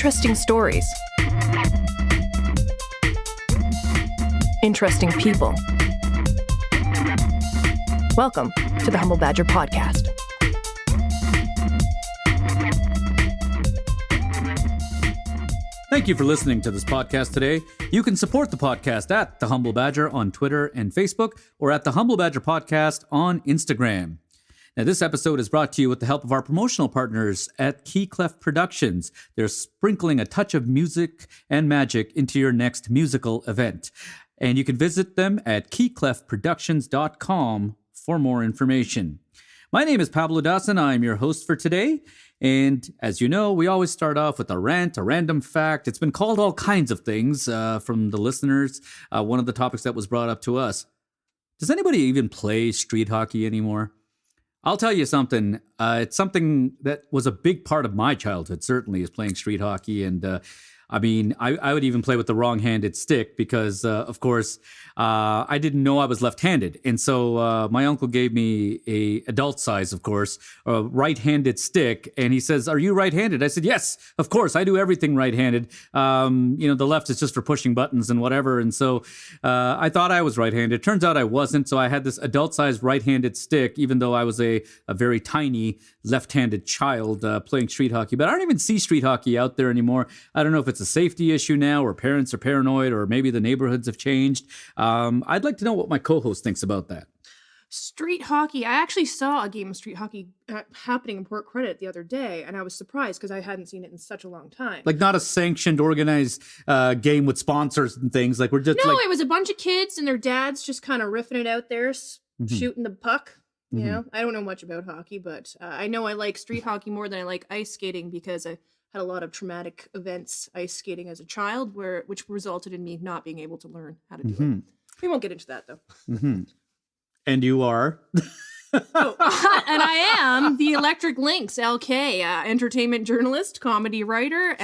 Interesting stories. Interesting people. Welcome to the Humble Badger Podcast. Thank you for listening to this podcast today. You can support the podcast at The Humble Badger on Twitter and Facebook, or at The Humble Badger Podcast on Instagram. Now, this episode is brought to you with the help of our promotional partners at Keyclef Productions. They're sprinkling a touch of music and magic into your next musical event. And you can visit them at keyclefproductions.com for more information. My name is Pablo Dawson. I'm your host for today. And as you know, we always start off with a rant, a random fact. It's been called all kinds of things from the listeners. One of the topics that was brought up to us. Does anybody even play street hockey anymore? I'll tell you something. It's something that was a big part of my childhood, certainly, is playing street hockey. And I would even play with the wrong-handed stick because, of course, I didn't know I was left-handed. And so my uncle gave me a adult size, of course, a right-handed stick. And he says, "Are you right-handed?" I said, "Yes, of course. I do everything right-handed. The left is just for pushing buttons and whatever." And so I thought I was right-handed. Turns out I wasn't. So I had this adult-sized right-handed stick, even though I was a very tiny left-handed child playing street hockey. But I don't even see street hockey out there anymore. I don't know if it's a safety issue now, or parents are paranoid, or maybe the neighborhoods have changed. I'd like to know what my co-host thinks about that. Street hockey. I actually saw a game of street hockey happening in Port Credit the other day, and I was surprised because I hadn't seen it in such a long time. Like not a sanctioned, organized game with sponsors and things. Like we're just it was a bunch of kids and their dads just kind of riffing it out there, shooting the puck. You know, I don't know much about hockey, but I know I like street hockey more than I like ice skating because I had a lot of traumatic events ice skating as a child, which resulted in me not being able to learn how to do it. We won't get into that though. And you are? And I am the Electric Lynx, LK, entertainment journalist, comedy writer,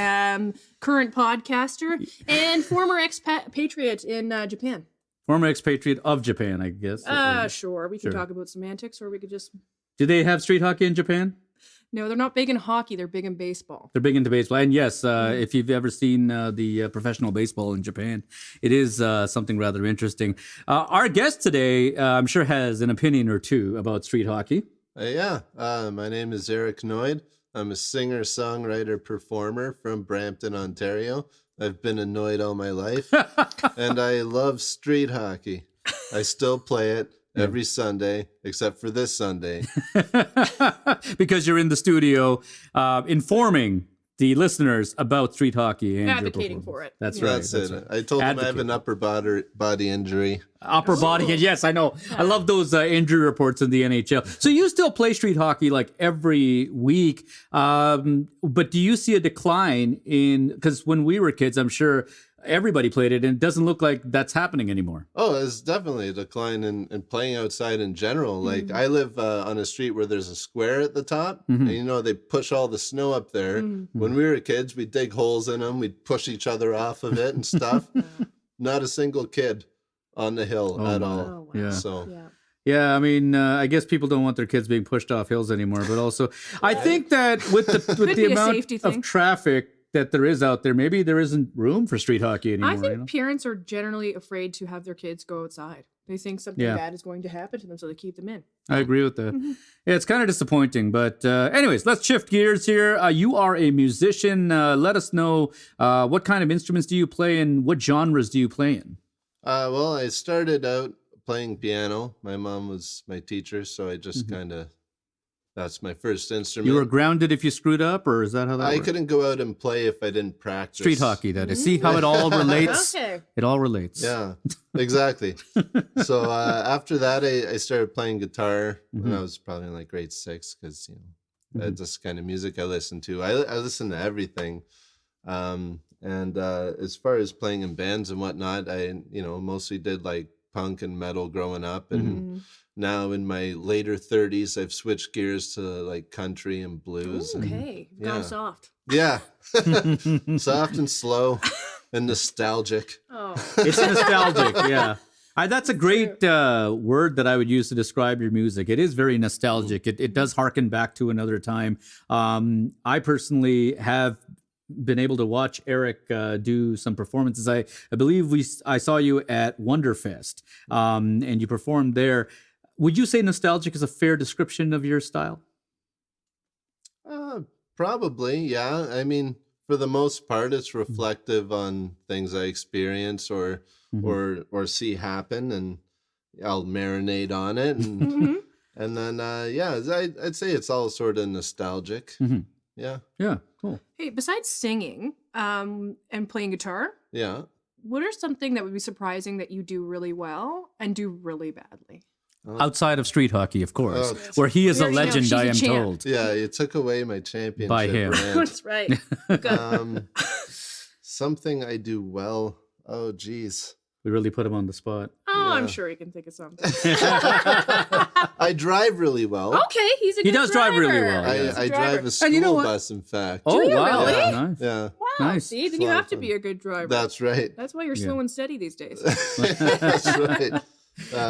current podcaster, and former expatriate in Japan. Former expatriate of Japan, I guess. Sure. We can talk about semantics, or we could just... Do they have street hockey in Japan? No, they're not big in hockey. They're big in baseball. They're big into baseball. And yes, if you've ever seen the professional baseball in Japan, it is something rather interesting. Our guest today, I'm sure, has an opinion or two about street hockey. My name is Erik Nojd. I'm a singer, songwriter, performer from Brampton, Ontario. I've been annoyed all my life, and I love street hockey. I still play it every Sunday, except for this Sunday. Because you're in the studio informing the listeners about street hockey. And advocating for it. That's right. That's it. Right. I told them I have an upper body injury. Upper body, yes, I know. I love those injury reports in the NHL. So you still play street hockey like every week, but do you see a decline because when we were kids, I'm sure everybody played it, and it doesn't look like that's happening anymore. Oh, there's definitely a decline in playing outside in general. Like I live on a street where there's a square at the top, and they push all the snow up there. When we were kids, we'd dig holes in them, we'd push each other off of it and stuff. Not a single kid on the hill at all. Oh, wow. Yeah. So. Yeah, I mean, I guess people don't want their kids being pushed off hills anymore, but also I think that with the amount of traffic that there is out there, maybe there isn't room for streat hockey anymore. I think parents are generally afraid to have their kids go outside. They think something bad is going to happen to them, so they keep them in. I agree with that. Yeah, it's kind of disappointing. But anyways, let's shift gears here. You are a musician. Let us know what kind of instruments do you play and what genres do you play in? Well, I started out playing piano. My mom was my teacher, so I just that's my first instrument. You were grounded if you screwed up, or is that how that works? I couldn't go out and play if I didn't practice. Street hockey, that is. See how it all relates? Okay. It all relates. Yeah, exactly. So after that, I started playing guitar when I was probably in like grade 6, because that's the kind of music I listen to. I listen to everything. And as far as playing in bands and whatnot, I mostly did like punk and metal growing up, and now in my later 30s, I've switched gears to like country and blues. Okay, gone soft. Yeah, soft and slow and nostalgic. Oh, it's nostalgic. Yeah. That's a great word that I would use to describe your music. It is very nostalgic. It does harken back to another time. I personally have been able to watch Erik do some performances. I believe I saw you at Wonderfest, and you performed there. Would you say nostalgic is a fair description of your style? Probably, yeah. I mean, for the most part, it's reflective on things I experience or see happen, and I'll marinate on it, and and then I'd say it's all sort of nostalgic. Yeah. Yeah. Cool. Hey, besides singing and playing guitar, Yeah. what are something that would be surprising that you do really well and do really badly? Outside of street hockey, of course, Oh. where he is a We already know legend, she's I a am champ. told. Yeah, you took away my championship By him. rant. That's right. Something I do well. Oh, geez. We really put him on the spot. Oh, I'm Yeah. sure he can think of something. I drive really well. Okay, he's a He good does drive really driver. well, yeah. I drive a school And you know what? bus, in fact. Oh, you wow. really? Nice. Yeah, Wow, Nice. see, then It's a you lot have of to fun. be a good driver. that's right. That's why you're slow and steady these days. That's right.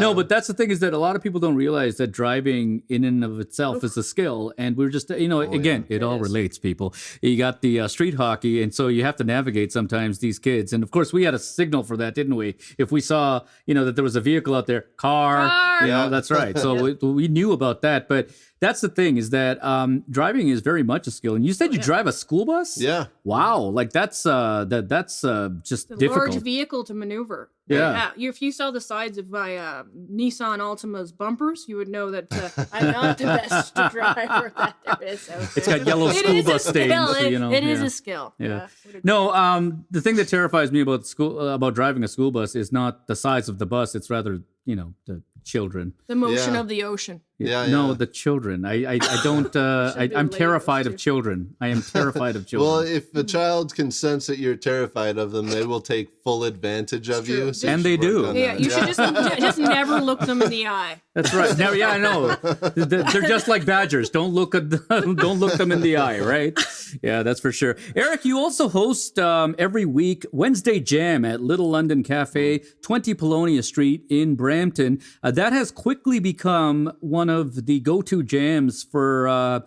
No, but that's the thing is that a lot of people don't realize that driving in and of itself is a skill. And we're just, again, it all is. relates, people. You got the street hockey, and so you have to navigate sometimes these kids. And of course, we had a signal for that, didn't we? If we saw, that there was a vehicle out there, car. Car. That's right. So we knew about that. But that's the thing is that driving is very much a skill. And you said you drive a school bus? Yeah. Wow. Like that's just The difficult. large vehicle to maneuver. Yeah. If you saw the sides of my Nissan Altima's bumpers, you would know that I'm not the best driver that there is out there. It's got yellow It school is a bus stains, skill. so, It is yeah. a skill. Yeah. What a- No, the thing that terrifies me about about driving a school bus is not the size of the bus; it's rather, the children. The motion Yeah. of the ocean. Yeah, No, yeah. the children. I don't. Should've I'm been terrified labels, of children. I am terrified of children. Well, if a child can sense that you're terrified of them, they will take full advantage of true. you. So And you they should work do. on Yeah, that. you should just never look them in the eye. That's right. Now, yeah, I know. They're just like badgers. Don't look them in the eye, right? Yeah, that's for sure. Erik, you also host every week Wednesday Jam at Little London Cafe, 20 Polonia Street in Brampton. That has quickly become one of the go-to jams for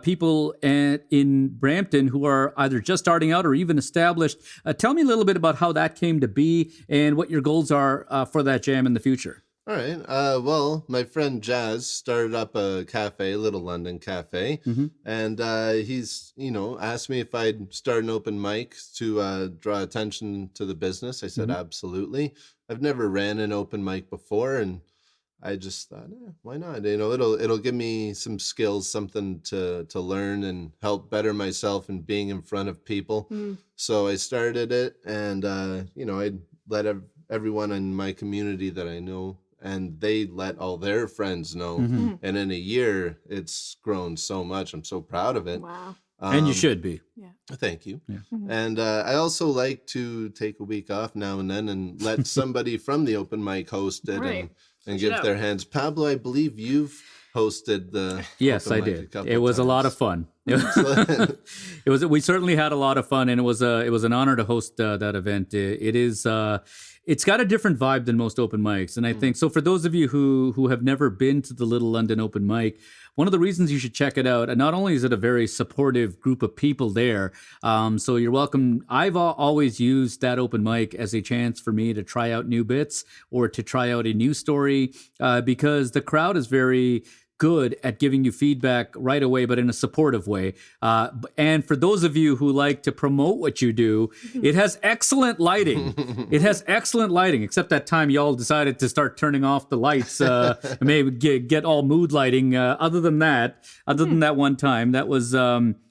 people in Brampton who are either just starting out or even established. Tell me a little bit about how that came to be and what your goals are for that jam in the future. All right. Well, my friend Jazz started up a cafe, Little London Cafe, and he's, asked me if I'd start an open mic to draw attention to the business. I said, absolutely. I've never ran an open mic before, and I just thought, why not? It'll give me some skills, something to learn and help better myself in being in front of people. So I started it, and I'd let everyone in my community that I know, and they let all their friends know. And in a year, it's grown so much. I'm so proud of it. Wow. And you should be. Yeah. Thank you. Yeah. And I also like to take a week off now and then and let somebody from the open mic host it Right. and Switch it give up. their hands. Pablo, I believe you've hosted the Yes, open I mic did. couple It was a lot of times. fun. It was. We certainly had a lot of fun, and it was an honor to host that event. It is. It's got a different vibe than most open mics, and I think so. For those of you who have never been to the Little London open mic, one of the reasons you should check it out, and not only is it a very supportive group of people there, so you're welcome. I've always used that open mic as a chance for me to try out new bits or to try out a new story because the crowd is very good at giving you feedback right away, but in a supportive way. And for those of you who like to promote what you do, it has excellent lighting. It has excellent lighting, except that time y'all decided to start turning off the lights, and maybe get all mood lighting. Other than that one time, that was...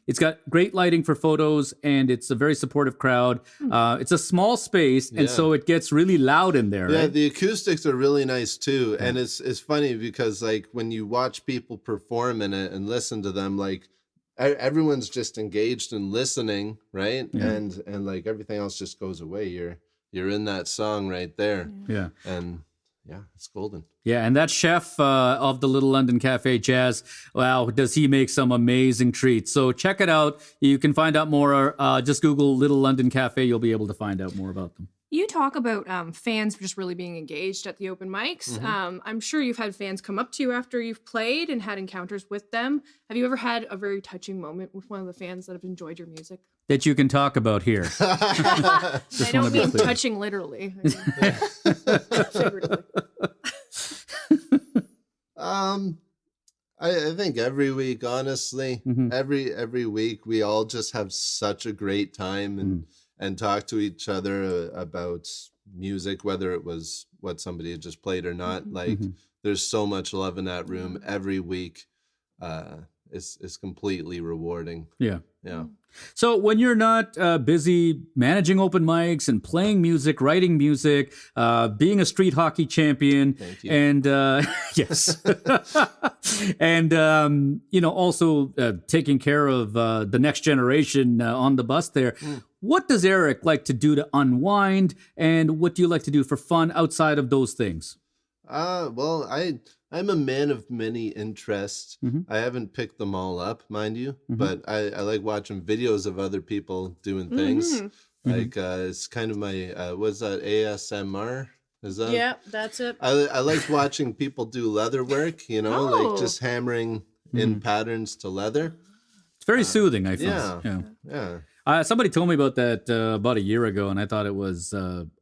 It's got great lighting for photos, and it's a very supportive crowd. It's a small space, and so it gets really loud in there. Yeah, Right? the acoustics are really nice too. And it's funny because like when you watch people perform in it and listen to them, like everyone's just engaged and listening, right? And like everything else just goes away. You're in that song right there. Yeah. And yeah, it's golden. Yeah, and that chef of the Little London Cafe, Jazz, wow, does he make some amazing treats. So check it out. You can find out more. Just Google Little London Cafe. You'll be able to find out more about them. You talk about fans just really being engaged at the open mics. I'm sure you've had fans come up to you after you've played and had encounters with them. Have you ever had a very touching moment with one of the fans that have enjoyed your music? that you can talk about here? I don't wanna be mean clear. touching literally. I mean, figuratively. I think every week, honestly, every week we all just have such a great time and talk to each other about music, whether it was what somebody had just played or not. Like there's so much love in that room every week. It's completely rewarding. Yeah. Yeah. So when you're not busy managing open mics and playing music, writing music, being a street hockey champion, Thank you. and yes, and also taking care of the next generation on the bus there. What does Erik like to do to unwind, and what do you like to do for fun outside of those things? Well, I'm a man of many interests. I haven't picked them all up, mind you, but I like watching videos of other people doing things. Like it's kind of my what's that, ASMR? Is that? Yeah, that's it. I like watching people do leather work. Like just hammering in patterns to leather. It's very soothing, I find. Yeah. Somebody told me about that about a year ago, and I thought it was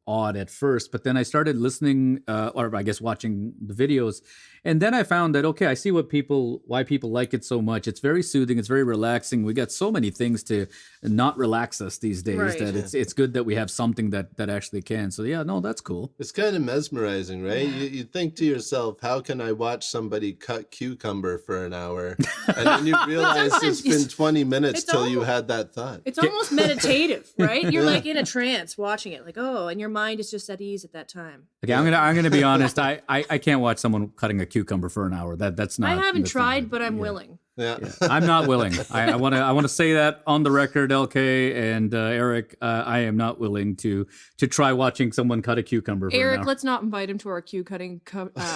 odd at first. But then I started listening, or I guess watching the videos, and then I found that okay, I see why people like it so much. It's very soothing. It's very relaxing. We got so many things to not relax us these days Right. that it's good that we have something that actually can. So yeah, no, that's cool. It's kind of mesmerizing, right? You think to yourself, how can I watch somebody cut cucumber for an hour? And then you realize it's been 20 minutes till you had that thought. It's almost meditative, right? You're like in a trance watching it, like, oh, and your mind is just at ease at that time. Okay, I'm gonna be honest. I can't watch someone cutting a cucumber for an hour. That's not. I haven't that's not tried, good. but I'm Yeah. willing. Yeah. I'm not willing. I want to say that on the record, LK and Erik. I am not willing to try watching someone cut a cucumber. For Eric, an hour. let's not invite him to our cucumber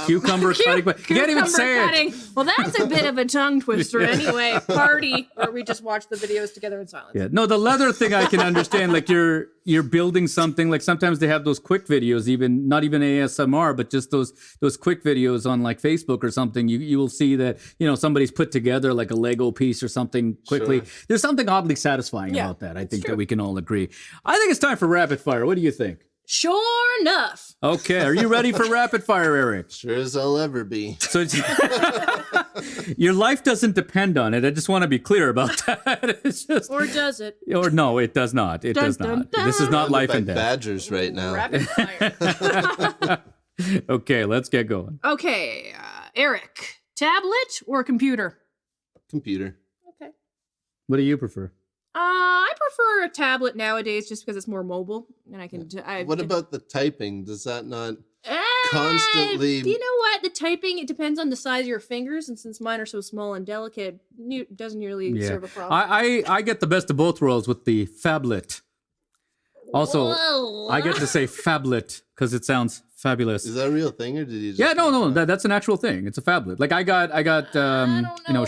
Cucumber cutting. You can't even say it. Well, that's a bit of a tongue twister. Anyway, party where we just watch the videos together in silence. Yeah, no, the leather thing I can understand. Like you're building something. Like sometimes they have those quick videos, even not even ASMR, but just those quick videos on like Facebook or something. You will see that somebody's put together like a Lego piece or something quickly. Sure. There's something oddly satisfying about that. I think that we can all agree. I think it's time for rapid fire. What do you think? Sure enough. Okay, are you ready for rapid fire, Erik? Sure as I'll ever be. So your life doesn't depend on it. I just want to be clear about that. It's just, Or does it? or no, it does not. It Dun, does dun, not. dun. This is not life Like and death. badgers right now. Rapid fire. Okay, let's get going. Okay, Eric, tablet or computer? Computer. Okay. What do you prefer? I prefer a tablet nowadays just because it's more mobile and I can. What about the typing? Does that not constantly? You know what? The typing, it depends on the size of your fingers, and since mine are so small and delicate, it doesn't really serve a problem. I get the best of both worlds with the phablet. Also, Whoa. I get to say phablet because it sounds fabulous. Is that a real thing, or did you? Just Yeah, no, that's an actual thing. It's a phablet. Like I got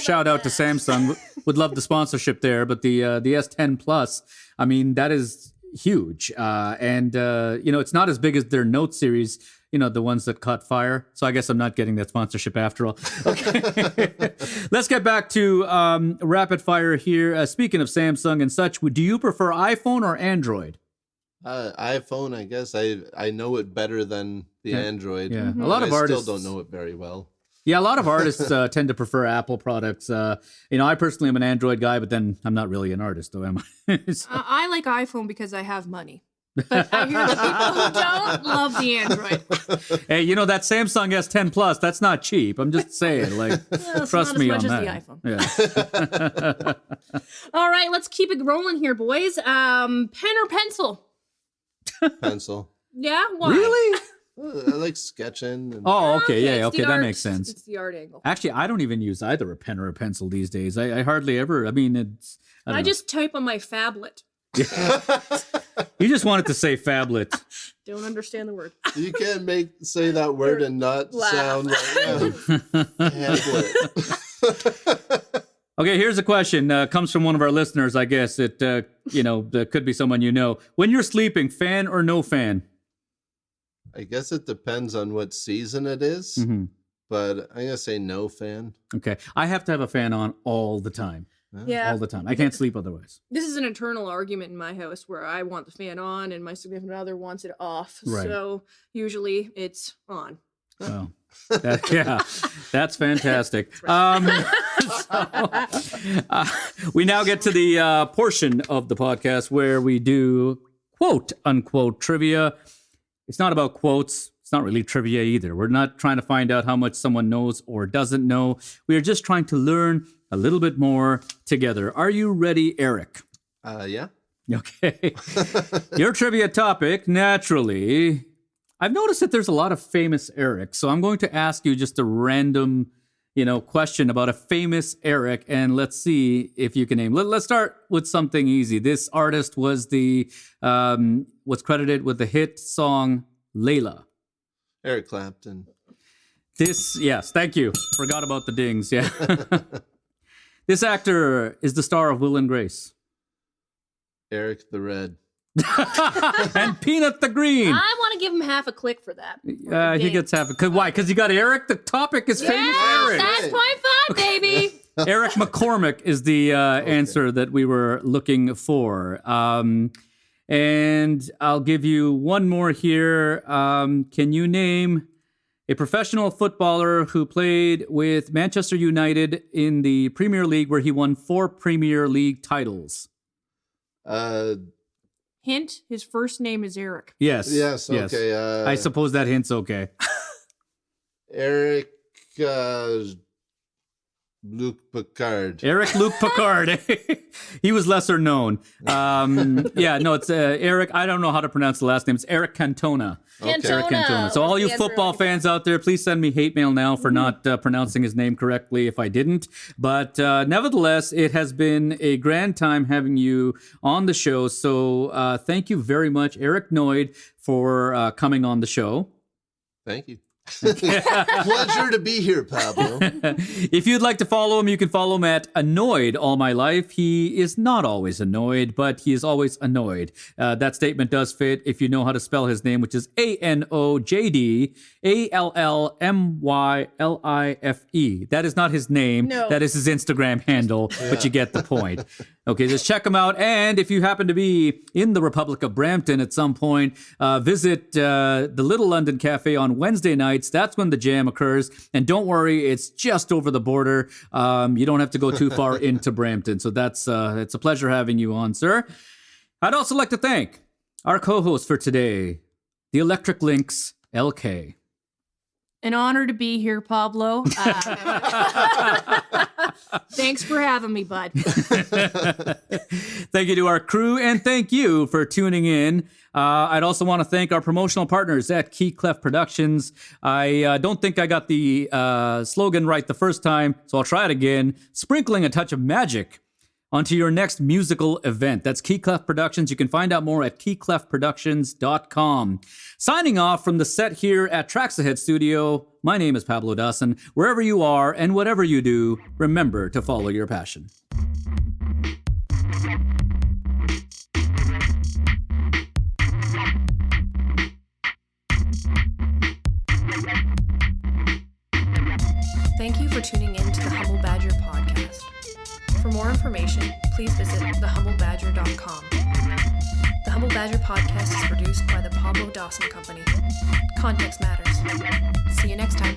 shout out to Samsung. Would love the sponsorship there, but the S10 Plus, I mean, that is huge. And it's not as big as their Note series, the ones that caught fire. So I guess I'm not getting that sponsorship after all. Okay. Let's get back to rapid fire here. Speaking of Samsung and such, do you prefer iPhone or Android? iPhone, I guess. I know it better than the Android. Yeah. Mm-hmm. A lot of artists still don't know it very well. Yeah, a lot of artists tend to prefer Apple products. I personally am an Android guy, but then I'm not really an artist, though, am I? So- I like iPhone because I have money. But I hear the people who don't love the Android. Hey, that Samsung S10 Plus, that's not cheap. I'm just saying, like, Well, it's trust not me as on much that. as the iPhone. Yeah. All right, let's keep it rolling here, boys. Pen or pencil? Pencil. Yeah, why? Really? I like sketching. And Oh, okay. Yeah, it's okay. the That art. makes sense. It's the art angle. Actually, I don't even use either a pen or a pencil these days. I hardly ever. I mean, it's. I I don't know. just type on my phablet. You just wanted to say phablet. Don't understand the word. You can't say that word and not Laugh. sound like tablet. Okay, here's a question. Comes from one of our listeners, I guess. It, could be someone you know. When you're sleeping, fan or no fan? I guess it depends on what season it is, Mm-hmm. but I'm gonna say no fan. Okay, I have to have a fan on all the time. Yeah. all the time. I can't sleep otherwise. This is an eternal argument in my house where I want the fan on and my significant other wants it off. Right. So usually it's on. Well, that's fantastic. We now get to the portion of the podcast where we do quote unquote trivia. It's not about quotes. It's not really trivia either. We're not trying to find out how much someone knows or doesn't know. We are just trying to learn a little bit more together. Are you ready, Erik? Yeah. Okay. Your trivia topic, naturally. I've noticed that there's a lot of famous Eriks, so I'm going to ask you just a random, question about a famous Erik, and let's see if you can name. Let's start with something easy. This artist was was credited with the hit song Layla. Eric Clapton. Yes, thank you. Forgot about the dings. Yeah. This actor is the star of Will and Grace. Eric the Red. And Peanut the Green. I want to give him half a click for that. He gets half a. Why? Because you got Erik. The topic is famous Erik. That's 0.5, baby. Erik McCormick is the answer that we were looking for. And I'll give you one more here. Can you name a professional footballer who played with Manchester United in the Premier League, where he won 4 Premier League titles? Hint, his first name is Erik. Yes. Yes, okay. I suppose that hint's okay. Eric Luc Picard. Erik Luc Picard. He was lesser known. It's Erik. I don't know how to pronounce the last name. It's Erik Cantona. Cantona. Erik Cantona. So all you football fans out there, please send me hate mail now for not pronouncing his name correctly if I didn't. But nevertheless, it has been a grand time having you on the show. So thank you very much, Erik Nojd, for coming on the show. Thank you. Pleasure to be here, Pablo. If you'd like to follow him, you can follow him at Annoyed All My Life. He is not always annoyed, but he is always annoyed. That statement does fit if you know how to spell his name, which is ANOJDALLMYLIFE. That is not his name. No. That is his Instagram handle, but you get the point. Okay, just check him out. And if you happen to be in the Republic of Brampton at some point, visit the Little London Cafe on Wednesday nights. That's when the jam occurs. And don't worry, it's just over the border. You don't have to go too far into Brampton. So it's a pleasure having you on, sir. I'd also like to thank our co-host for today, the Electric Lynx, LK. An honor to be here, Pablo. Thanks for having me, bud. Thank you to our crew, and thank you for tuning in. I'd also want to thank our promotional partners at Key Clef Productions. I don't think I got the slogan right the first time, so I'll try it again. Sprinkling a touch of magic onto your next musical event. That's Key Clef Productions. You can find out more at keyclefproductions.com. Signing off from the set here at Trax Ahead Studio, my name is Pablo Dawson. Wherever you are and whatever you do, remember to follow your passion. Thank you for tuning in to the Humble Badger podcast. For more information, please visit thehumblebadger.com. The Humble Badger podcast is produced by the Pablo Dawson Company. Context matters. See you next time.